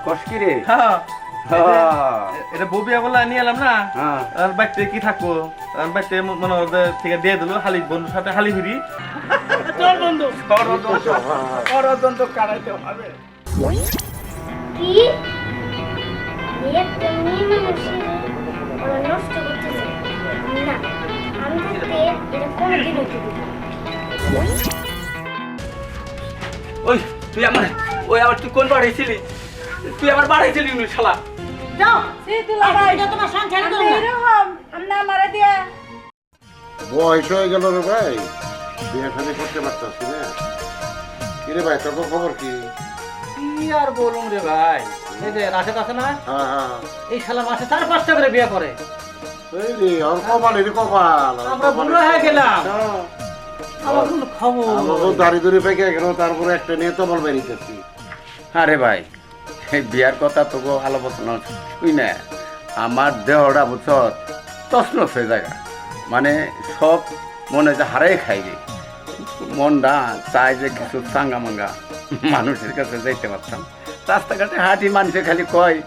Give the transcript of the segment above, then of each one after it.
কষ্কি রে। হ্যাঁ হ্যাঁ। এটা বউ বিয়া বলে নিয়ে এলাম না। হ্যাঁ। আর বাড়িতে কি থাকবো, আর বাড়িতে মনে হয় থেকে দিয়ে দিল হালি বন্ধুর সাথে হালি ফিরি। চল বন্ধু ষড়যন্ত্র কাটাইতে হবে। কি একটা মেয়ে মানুষের ওরা নষ্ট করতেছে না, আমি থাকতে এটা কোনোদিনও করবো না। ওই আবার তুই কোন বাড়াইছিলি? তুই আবার বাড়াইছিলি শালা। যাও সে তুলা এটা তোমার সংসার করো না এরকম আমরা মারা দিয়া বয়স হয়ে গেল রে ভাই, বিয়ে শাদী করতে পারতাছি না। কিরে ভাই, তোর খবর কি? কি আর বলুন রে ভাই, এই যে রাশেদ আছে না, হ্যাঁ হ্যাঁ, এই শালা মাসে 4-5টা করে বিয়ে করে। এই রে ওর কপাল, এর কপাল। আমরা বুড়ো হয়ে গেলাম, আমার কোনো খবর আমাকে দাড়ি দড়ি পেকে গেল, তারপরে একটা নিয়ে তো বলবে নিতেছি। আরে ভাই, এই বিয়ার কথা তোকে আলোচনা শুই না, আমার দেহটা বুঝছ তছনছ হয়ে যায়, মানে সব মনে যে হারাই খাইবে। মনটা চাই যে কিছু চাঙ্গা মাঙ্গা মানুষের কাছে যাইতে পারতাম। রাস্তাঘাটে হাঁটি মানুষে খালি কয়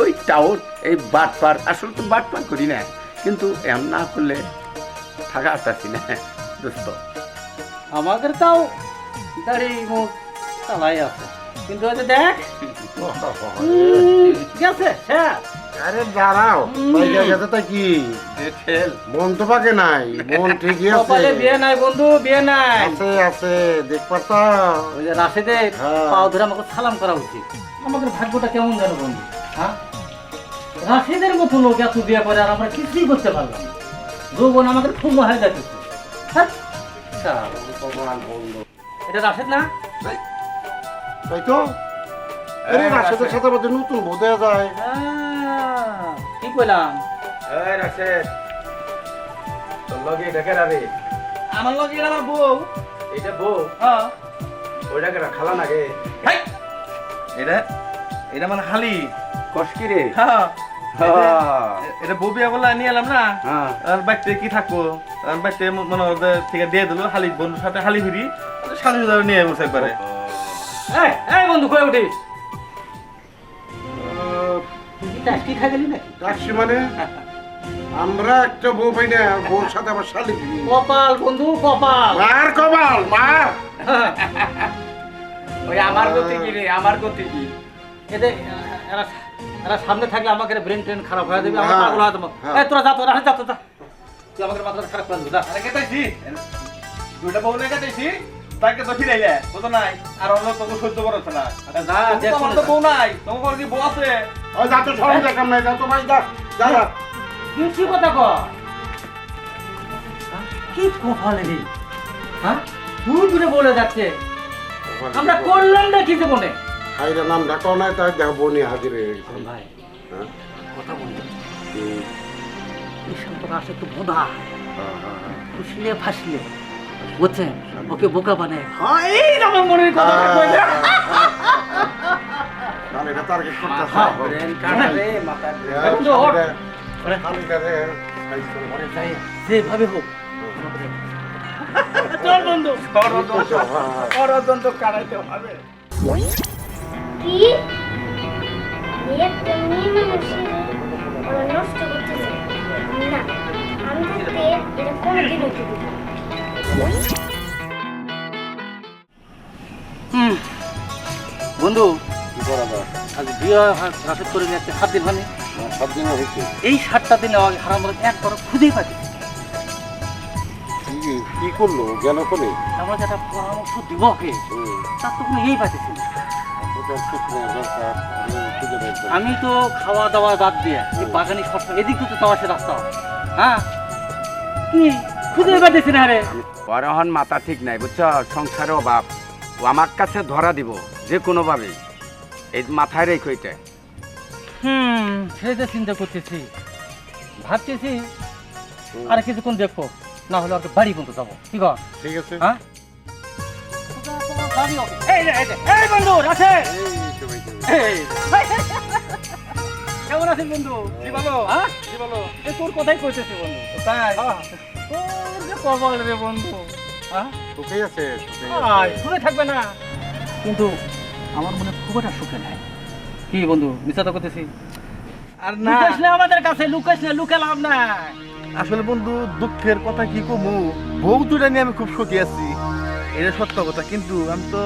ওই টাউট, এই বাটপার। আসলে তো বাটপার করি না, কিন্তু এমন না করলে থাকা আসতেছি না দোস্ত। আমাদের তাও দাড়ি মুখ চালাই আছে, কিন্তু ওই যে দেখ গেছে শেষ। আরে দাঁড়াও, বাইরে গেছে তা কি? মন তো পাকে নাই, মন ঠিকই আছে। কপালে বিয়ে নাই বন্ধু, বিয়ে নাই। আছে আছে, দেখ পাচ্ছ? ওই যে রাশেদের হ্যাঁ। পাও ধরে আমাকে সালাম করা উচিত। আমাদের ভাগ্যটা কেমন জানো বন্ধু, হ্যাঁ? রাশেদের মতো লোক এত বিয়ে করে আর আমরা কিছুই করতে পারলাম না। যৌবন আমাদের খুব হয়ে যাচ্ছে। হ্যাঁ? এটা রাশেদ না? তাই তো। আরে রাশেদের সাথে বোধ নতুন বোধ হয়ে যায়। কি কইলাম? এই রাশেদ, তোর লগে দেখে রাবে। আমার লগে এটা আমার বউ। এটা বউ, হ্যাঁ ওইটাকে খালা নাগে। হাই এটা এটা মানে হালি। কষ্কি রে। হ্যাঁ হ্যাঁ। এটা বউ বিয়া বলে নিয়ে এলাম না। হ্যাঁ। আর বাড়িতে কি থাকবো, আর বাড়িতে মনে হয় থেকে দিয়ে দিল হালি বন্ধুর সাথে হালি ফিরি। সাথে সাথে নিয়ে বসে একবারে। এই বন্ধু কই উঠিস? কি খাই গেলি নাকি? কাশি মানে আমরা একটা বউ পাই না, বউর সাথে আবার শালি। কপাল বন্ধু কপাল। মার কপাল মার। ওই আমার গতি কি রে, আমার গতি কি? এদের এরা এরা সামনে থাকলে আমাকে ব্রেন ট্রেন খারাপ হয়ে যাবে, আমার হ্যাঁ, পাগল হয়ে যাবো। হ্যাঁ। এই তোরা যা, তোরা যা, যা তুই আমাকে মাথা খারাপ করে দিবি, যা। আরে কেটাইছি দুইটা বউ নিয়ে কেটাইছি, তাকে তো ফিরাইলে বুঝো নাই। আর অন্য তোকে সহ্য করছে না। যা, দেখ তোমার তো বউ নাই, তোমার কি বউ আছে? ওই যা তো সরম দেখাম নাই, যা তো ভাই যা যা যা। কি কথা কর? কি কপালে রে, হ্যাঁ? দূর দূরে বলে যাচ্ছে, আমরা করলাম না কি জীবনে। খাইরা নাম ডাকাও নাই, তাই দেখ বউ নিয়ে হাজির হয়ে গেছে। ভাই হ্যাঁ কথা বলতে এই সম্পর্কে আসে একটু বোধা ফুসলে ফাসলে বুঝছেন, ওকে বোকা বানায়। হ্যাঁ এই আমার মনের কথা কইলে তাহলে এটা টার্গেট করতেছ। ব্রেন কাটা রে, মাথা যেভাবে হোক চল বন্ধু ষড়যন্ত্র কাটাইতে হবে। কি একটা মেয়ে মানুষের ওরা নষ্ট করতেছে না, আমি থাকতে এটা কোনোদিনও করবো না। বন্ধু কি করা যায়? আজ বিয়ে রাশেদ করে নিয়ে একটা 7 দিন মানে 7 দিন হয়েছে। এই 7টা দিনে আমাকে হারাম একবার খুঁজেই পাচ্ছি। কি করলো গেল কোনে? আমরা যেটা পরামর্শ দিব ওকে তার তো কোনো এই পাচ্ছি না। আমি তো খাওয়া দাওয়া বাদ দিয়ে এই বাগানি শর্ট এদিক তো তো আসে রাস্তা, হ্যাঁ কি খুঁজে পাচ্ছি না রে। পরহন মাথা ঠিক নাই বুঝছ, সংসারের অভাব। ও আমার কাছে ধরা দিব যে কোনোভাবে, এই মাথায় রেখে এটা। সেটা চিন্তা করতেছি, ভাবতেছি আর কিছুক্ষণ দেখবো, না হলে আর বাড়ি পর্যন্ত যাবো। কি কর? ঠিক আছে। হ্যাঁ এই বন্ধু রাশেদ, কেমন আছেন বন্ধু? কি বলো? হ্যাঁ কি বলো? এই তোর কথাই কইতেছি বন্ধু। তাই তোর যে কপাল রে বন্ধু, হ্যাঁ সুখেই আছে, সুখেই আয় আছে। শুনে থাকবে না, কিন্তু আমার মনে খুব একটা সুখে নাই। কি বন্ধু মিছা তো করতেছি আর না লুকাস না আমাদের কাছে, লুকাস না, লুকা লাভ নাই। আসলে বন্ধু দুঃখের কথা কি কমু, বউ দুটা নিয়ে আমি খুব সুখী আছি, এটা সত্য কথা। কিন্তু আমি তো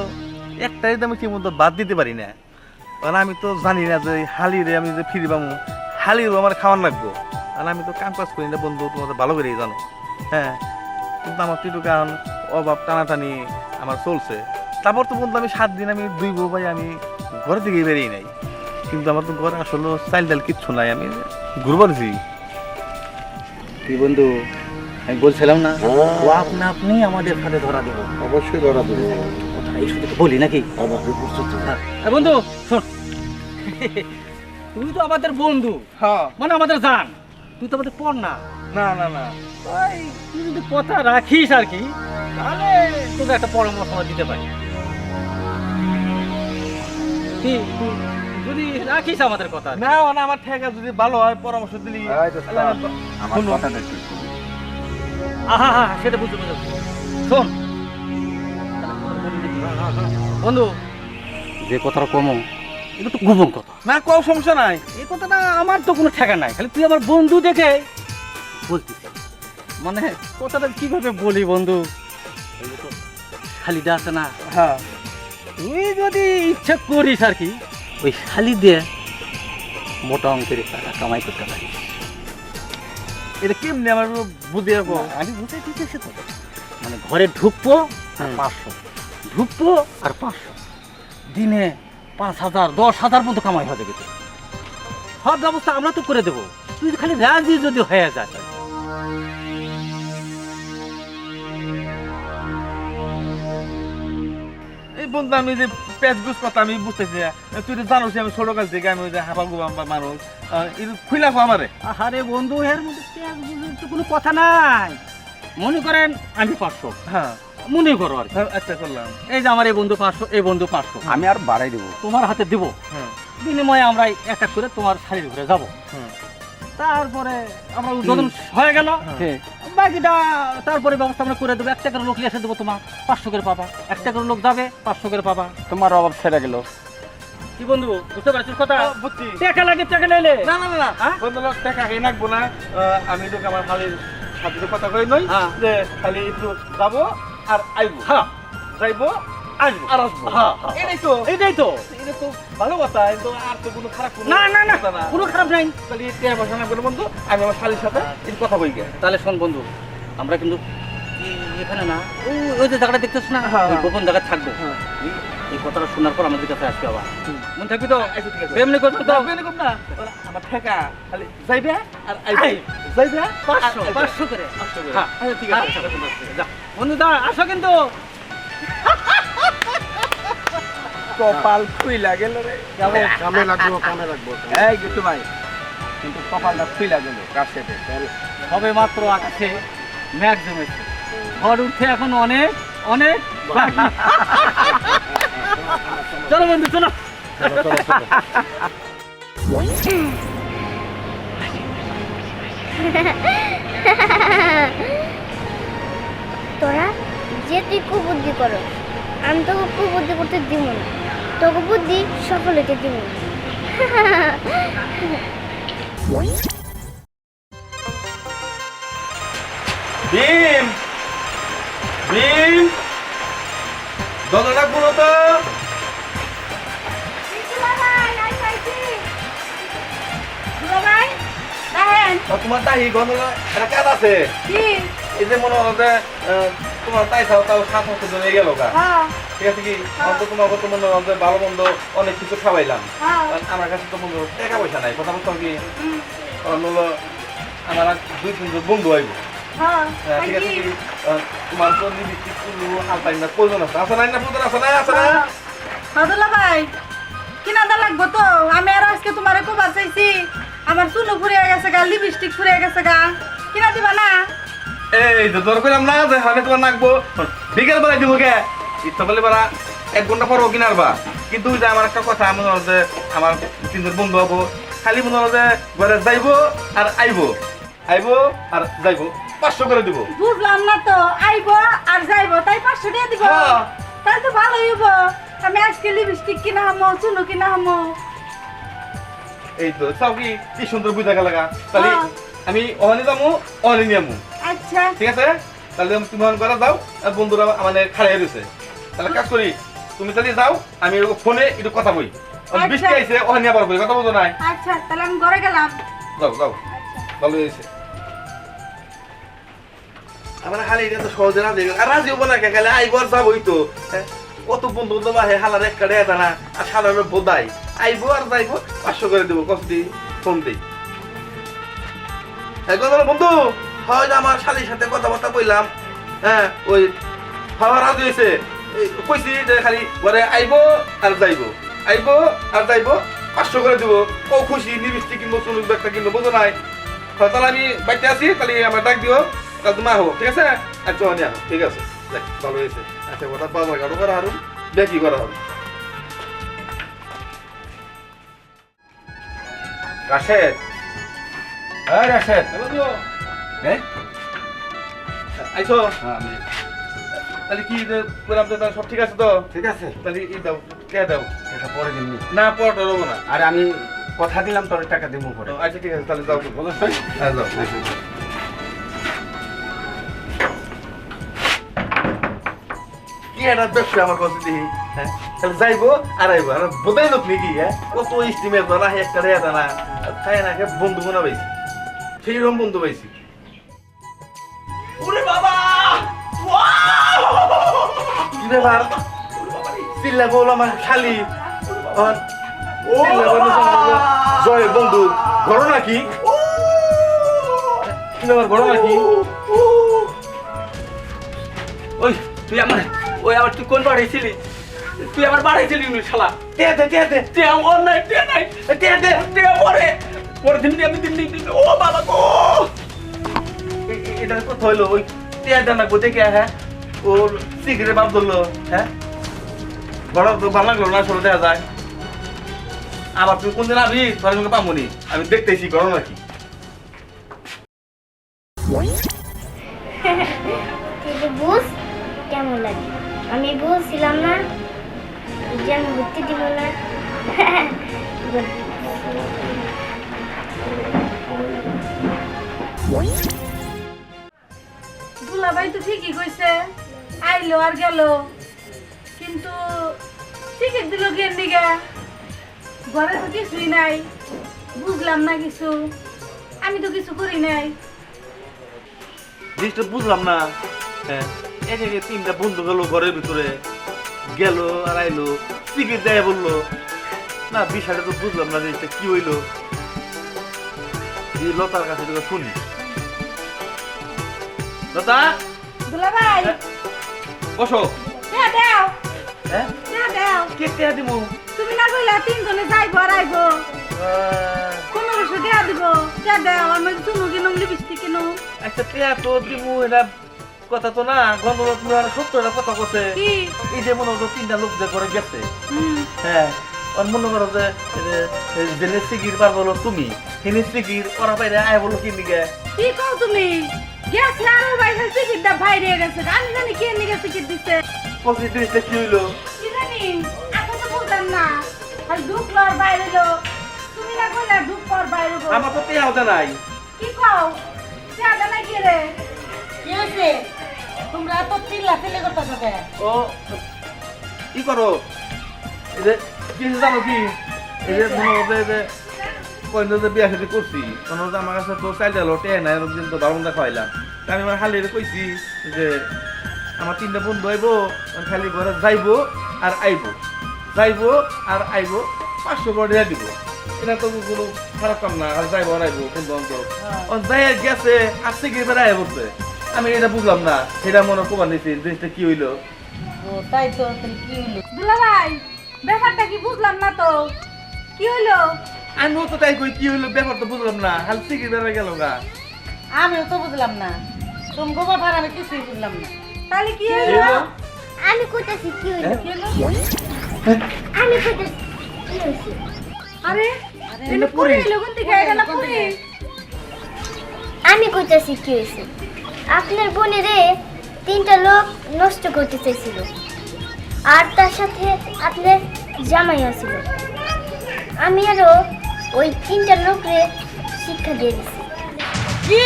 একটাই আমি ঠিক মতো বাদ দিতে পারি না, কারণ আমি তো জানি না যে হালিরে আমি যে ফিরি পাবো, হালিরও আমার খাওয়ান লাগবো। আর আমি তো কাম কাজ করি না বন্ধু, তোমাদের ভালো করেই জানো। হ্যাঁ, কিন্তু আমার তো একটু কারণ অভাব টানাটানি আমার চলছে। তারপর তো বন্ধু আমি 7 দিন আমি 2 বউ ভাই আমি ঘর থেকেই বেরিয়ে নাই। কিন্তু আমার তো ঘরে আসলে চাইল ডাল কিচ্ছু নাই, আমি ঘুরবারছি। কি বন্ধু আমি বলছিলাম না হ্যাঁ। ও আপনা আপনি আমাদের ফাঁদে ধরা দেবো, অবশ্যই ধরা দেবো। কথা এই শুধু বলি নাকি? আমাকে বুঝতে তো না। বন্ধু শোন, তুই তো আমাদের বন্ধু, হ্যাঁ, মানে আমাদের জান, তুই তো আমাদের পর না। না না না, ওই তুই যদি কথা রাখিস আর কি, তাহলে তোকে একটা পরামর্শ আমরা দিতে পারি। কি তুই যদি রাখিস আমাদের কথা? না না, আমার ঠেকা যদি ভালো হয় পরামর্শ দিলি তাহলে আমার শোনো। কথাটা একটু শুনুন। আহা হা সেটা বুঝতে বুঝতে শোন বন্ধু, যে কথাটা কমো এটা তো গোপন কথা। না, কোনো সমস্যা নাই। এই কথাটা আমার তো কোনো ঠেকা নাই, খালি তুই আমার বন্ধু দেখে বলতিস। মানে কথাটা কিভাবে বলি বন্ধু, এই যে তো শালিটা আছে না, হ্যাঁ, তুই যদি ইচ্ছা করিস আর কি, ওই শালি দিয়ে মোটা অঙ্কের টাকা কামাই করতে পারিস। এটা কেমনি আমার বুঝে যাবো? আমি বুঝতে দিতেছি তো, মানে ঘরে ঢুকবো আর 500, ঢুকবো আর 500, দিনে 5,000 10,000 মতো কামাই হবে কিন্তু। সব ব্যবস্থা আমরা তো করে দেবো, তুই খালি রাজি যদি হয়ে যায়। এই বন্ধু আমি যে পেঁচ গুছ কথা আমি বুঝতেছি না। তুই তো জানোস আমি ছোট কাছ থেকে আমি ওই যে হাঁপাল গোবাম মানুষ, এটা খুইলাফো আমারে। আরে বন্ধু, এর মধ্যে ত্যাগ বুঝির তো কোনো কথা নাই। মনে করেন আমি 500, হ্যাঁ মনে করো আর কি। হ্যাঁ, আচ্ছা করলাম। এই যে আমার এই বন্ধু 500, এই বন্ধু 500 আমি আর বাড়াই দেবো। তোমার হাতে দিব, হ্যাঁ বিনিময়ে আমরা এক এক করে তোমার শাড়ির ঘরে যাব। হ্যাঁ, তারপরে আমরা উদ্বোধন হয়ে গেল, হ্যাঁ। বাকিটা তারপরে ব্যবস্থা আমরা করে দেবো। 1 টাকার লোক এসে দেবো, তোমার 500 করে পাবা। 1 টাকার লোক যাবে, 500 করে পাবা। তোমার অভাব ছেড়ে গেল। কি বন্ধু বুঝতে পারছিস কথা? বুঝছি। টাকা লাগে, টাকা নিলে না না না না, হ্যাঁ? বন্ধু টাকা খেয়ে রাখবো না। আমি তোকে আমার খালির সাথে তো কথা কই নই হ্যাঁ। যে খালি একটু যাবো আর আইবো, হ্যাঁ যাইবো আসবো, আর আসবো। হ্যাঁ হ্যাঁ, এটাই তো, এইটাই তো। এটা তো ভালো কথা। কিন্তু আর তো কোনো খারাপ কোনো না না না, কথা কোনো খারাপ নাই। খালি টাকা পয়সা না করে বন্ধু, আমি আমার শালির সাথে একটু কথা কই গে। তাহলে শোন বন্ধু, আমরা কিন্তু এখানে না, ওই যে জায়গাটা দেখতেছ না, হ্যাঁ, ওই গোপন জায়গা থাকবো। হ্যাঁ। এই কথাটা শোনার পর আমাদের কাছে আসতে আবার মনে থাকবি তো? আচ্ছা, ঠিক আছে। এমনি করবি তো? না, বেনে কম না। আমার ঠেকা খালি যাইবে আর আইবে, যাইবে 500 করে। 500 করে। হ্যাঁ, আচ্ছা, ঠিক আছে। যা বন্ধু, দা আসো কিন্তু। কপাল খুইলা গেল রে। কামে লাগবো, কামে লাগবো। এই গেটু ভাই, কিন্তু কপালটা খুইলা গেল কার সাথে? সবে মাত্র আকাশে মেঘ জমেছে, ঝড় উঠতে এখন অনেক অনেক বাকি। চলো বন্ধু, চলো। চলো, চলো, চলো। তোরা যে তুই কুবুদ্ধি করো, আমি তোকে কুবুদ্ধি করতে দিব না, তোকে বুদ্ধি সকলেকে দিব না। ভীম, ভীম, দল লাগবো না তো। তোমার তাই গন্ধ একটা কাজ আছে। এই যে মনে হলো যে তোমার তাই তাও 7 জন গেল গা, ঠিক আছে কি? অন্ত তোমার কত মনে হলো যে ভালো মন্দ অনেক কিছু খাওয়াইলাম। আমার কাছে তো বন্ধু টাকা পয়সা নাই, কথা বলতাম কি? কারণ হলো আমার 2-3 জন বন্ধু আইব, ঠিক আছে কি? তোমার তো লিপস্টিক কুলু আলপাইনা প্রয়োজন আছে, আছে নাই না? প্রয়োজন আছে না? আছে না? সাদুল্লা ভাই, কিনা দা লাগবো তো? আমি আর আজকে তোমারে কবার চাইছি, আমার চুনো ফুরিয়ে গেছে গা, লিপস্টিক ফুরিয়ে গেছে গা, কিনা দিবা না? এই যে তোর কইলাম না যে হানে তোমার নাকবো বিকেল বেলায় দিব কে? ইচ্ছা বলে বেলা 1 ঘন্টা পরও কিনারবা। কিন্তু ওই যে আমার একটা কথা, মনে হলো যে আমার 3 জন বন্ধু হবো, খালি মনে হলো যে ঘরে যাইবো আর আইবো, আইবো আর যাইবো, 500 করে দিব। বুঝলাম না তো, আইবো আর যাইবো, তাই 500 টাকা দিব? হ্যাঁ। তাই তো ভালোই হইব। আমি আজকে লিপস্টিক কিনা হামো, চুনো কিনা হামো। এই তো চাও কি সুন্দর বুঝা গেল গা তাহলে হ্যাঁ। আমি অহনি যাবো অহনি নিয়ামু আচ্ছা ঠিক আছে তাহলে তুমি অহন করে দাও আর বন্ধুরা মানে খাড়াই রয়েছে তাহলে কাজ করি তুমি তাহলে যাও আমি ফোনে একটু কথা বই আচ্ছা। বৃষ্টি আইছে অহনি আবার বই কথা বলতো নাই আচ্ছা তাহলে আমি ঘরে গেলাম যাও যাও ভালো হয়েছে আমার হালি এটা তো সহজে রাজি হয়ে গেল। আর রাজি হবো না কে গেলে আইব আর যাবোই তো হ্যাঁ? কত বন্ধু বান্ধব আহে হালার এক কাটে এটা না আর সাধারণ বোধাই আইবো আর যাইবো 500 করে দেবো কষ্ট ফোন দিই হ্যাঁ কথা বন্ধু হয় আমার শালির সাথে কথাবার্তা কইলাম হ্যাঁ ওই হাওয়া রাজি হয়েছে কইছি যে খালি ঘরে আইবো আর যাইবো আইবো আর যাইবো 500 করে দেবো ও খুশি নিবিষ্টি কিনবো চুনুক ব্যাগটা কিনবো বোঝো নাই হয় তাহলে আমি বাইতে আছি তাহলে আমার ডাক দিও কাল তুমি আহো ঠিক আছে আচ্ছা নিয়ে আহো ঠিক আছে দেখ ভালো হয়েছে আচ্ছা ওটা বাজার গাড়ো করা হারুন দেখি করা হবে রাশেদ হ্যাঁ রাশেদ হ্যাঁ আইসো হ্যাঁ আমি তাহলে কি বললাম তো তাহলে সব ঠিক আছে তো ঠিক আছে তাহলে ই দাও কে দাও এটা পরে দিননি না পড়া রবো না আর আমি কথা দিলাম তোর টাকা দেবো পরে আচ্ছা ঠিক আছে তাহলে যাও বলো হ্যাঁ যাও কি একটা ব্যবসা আমার কাছে দেখি হ্যাঁ তাহলে যাইবো আর আইবো আর বোধাই লোক নাকি হ্যাঁ কত স্টিমের ধরা একটা রেয়া না তাই না বন্ধু মনে পাইছি সেই রকম বন্ধু পাইছি ওরে বাবা কি ব্যাপার চিল্লা বল আমার খালি জয় বন্ধু ঘটনা কি কি ব্যাপার ঘটনা কি ওই তুই আমার ওই আবার তুই কোন বাড়াইছিলি তুই আমার বাড়াইছিলি নি শালা তে দে তে দে তে আমার নাই তে নাই তে দে তে পরে পরে দিন আমি দিন ও বাবা গো এটা কথা হইলো ওই টিয়া দানা কোথায় কে হ্যাঁ ও সিগারেট বাপ ধরলো হ্যাঁ বড় তো ভালো লাগলো না শুরু দেখা যায় আবার তুই কোন দিন আসবি তোর সঙ্গে পামনি আমি দেখতেছি করো নাকি কিন্তু বুঝ কেমন লাগে আমি বলছিলাম না যে আমি ঘুরতে দিব না দুলাভাই তো ঠিকই কইছে আইলো আর গেল কিন্তু টিকিট দিল কেন দিকে ঘরে তো কিছুই নাই বুঝলাম না কিছু আমি তো কিছু করি নাই জিনিসটা বুঝলাম না হ্যাঁ এক একে তিনটা বন্ধু গেল ঘরের ভিতরে গেল আর আইলো টিকিট দেয় বললো না বিষয়টা তো বুঝলাম না জিনিসটা কি হইলো এই লতার কাছে থেকে শুনি লতা দুলাভাই বসো হ্যাঁ দাও হ্যাঁ হ্যাঁ দাও কে টেয়া দিব তুমি না কইলা তিনজনে যাইবো আর আইবো 1500 টাকা দিব টাকা দাও আমি চুনু কিনুম লিপস্টিক কিনুম একটা টেয়া তো দিব এটা কথা তো না গন্ধ তুমি আর সত্যটা কথা কছে কি এই যে মনে হতো তিনটা লোক যে করে গেছে হুম হ্যাঁ আর মনে করো যে জেনে সিগির পার বলো তুমি হিনি সিগির ওরা বাইরে আয় বলো কি নিগে কি কও তুমি গ্যাস আর বাইরে টিকিটটা বাইরে গেছে আমি জানি কে নিয়ে টিকিট দিতে পঁচিশ জিনিসটা কি হইলো কি জানি আমি তো বুঝলাম না আর ঢুকলো আর বাইরে গেলো তুমি না কইলা ঢুকলো আর বাইরে গেলো আমার তো টেয়া হতে নাই কি কও টাকা নাই কি রে কি হয়েছে তোমরা এত চিল্লাচিল্লি করতেছো কেন? ও কি করো এই যে কি হয়েছে জানো কি এই যে মনে হচ্ছে যে কইলো যে বিয়া শাদী করছি মনে হচ্ছে আমার কাছে তো চাইলে হলো টেয়া নাই এরকম দিন তো ভালো মন্দ খাওয়াইলাম তা আমি আমার খালি কইছি যে আমার তিনটা বন্ধু আইবো আমি খালি ঘরে যাইবো আর আইবো যাইবো আর আইবো 500 করে দিয়ে দিব এটা তো কোনো খারাপ কাম না আর যাইবো আর আইবো বন্ধু বান্ধব যাই গেছে আসছে কি বেড়াই বলছে আমি এটা বুঝলাম না সেটা মনে প্রমাণ দিচ্ছি জিনিসটা কি হইলো ও তাই তো তাহলে কি হলো দুলাভাই ব্যাপারটা কি বুঝলাম না তো কি হইলো আমিও তো তাই কই কি হইলো ব্যাপার তো বুঝলাম না হাল সিগি বেড়ে গেল গা আমিও তো বুঝলাম না তুমি ব্যাপার আমি কিছুই বুঝলাম না তাহলে কি হইলো আমি কইতাছি কি হইলো কি হইলো? আমি কইতাছি কি হইছে আরে এটা পুরি হইলো কোন দিকে এটা না পুরি আমি কইতাছি কি হইছে আপনার বোনেরে তিনটা লোক নষ্ট করতে চাইছিল আর তার সাথে আপনার জামাইও ছিল আমি আরো ওই 3টা লোকরে শিক্ষা দিয়ে দিছি। কি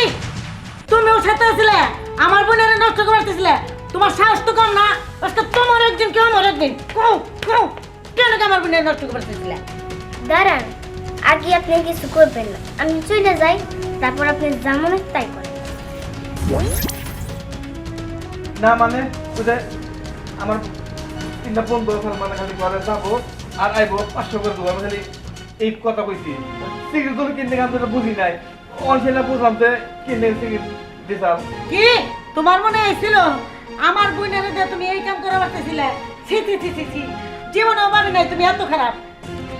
তুমি ওর সাথে ছিলে আমার বোনের নষ্ট করতেছিলে? তোমার সাহস তো কম না, আজকে তোমার একদিন কেউ আমার একদিন কও কও কেন আমার বোনের নষ্ট করতেছিলে? দাঁড়ান, আগে আপনি কিছু করবেন না, আমি চলে যাই, তারপর আপনি যেমন তাই করেন। না মানে বুঝে আমার 3টা বন্ধু মানে খালি ঘরে যাবো আর আইবো 500 করে দেবো। আমি খালি এই কথা কইছি। সিগারেট তো কিনতে আমি তো বুঝি নাই, অনসেলা বুঝলাম যে কিনে সিগারেট দিতাম। কি তোমার মনে হয়েছিল আমার বোনের যে তুমি এই কাম করে পারতেছিলে? ছি ছি ছি ছি ছি, জীবনেও ভাবি নাই তুমি এত খারাপ।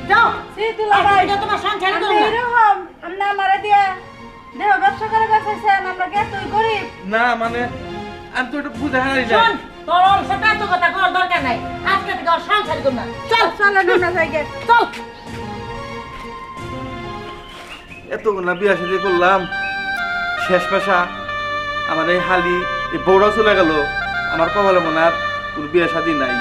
যাও সে দুলাভাই এটা তোমার সংসার আপনি করো না। এরকম আপনি আমারে দিয়া দেহ ব্যবসা করে বেঁচেছেন, আমরা কি এতই গরিব? না মানে আমি তো একটু বুঝে হারাই না। শোন, তোর ওর সাথে এত কথা করার দরকার নাই, আজকে থেকে ওর সংসার করো না। চল চলেন না জায়গায়। চল। এতগুলা বিয়া শাদি করলাম, শেষ পেশা আমার এই হালি এই বউরা চলে গেল, আমার কপালে মনে আর কোনো বিয়া শাদি নাই।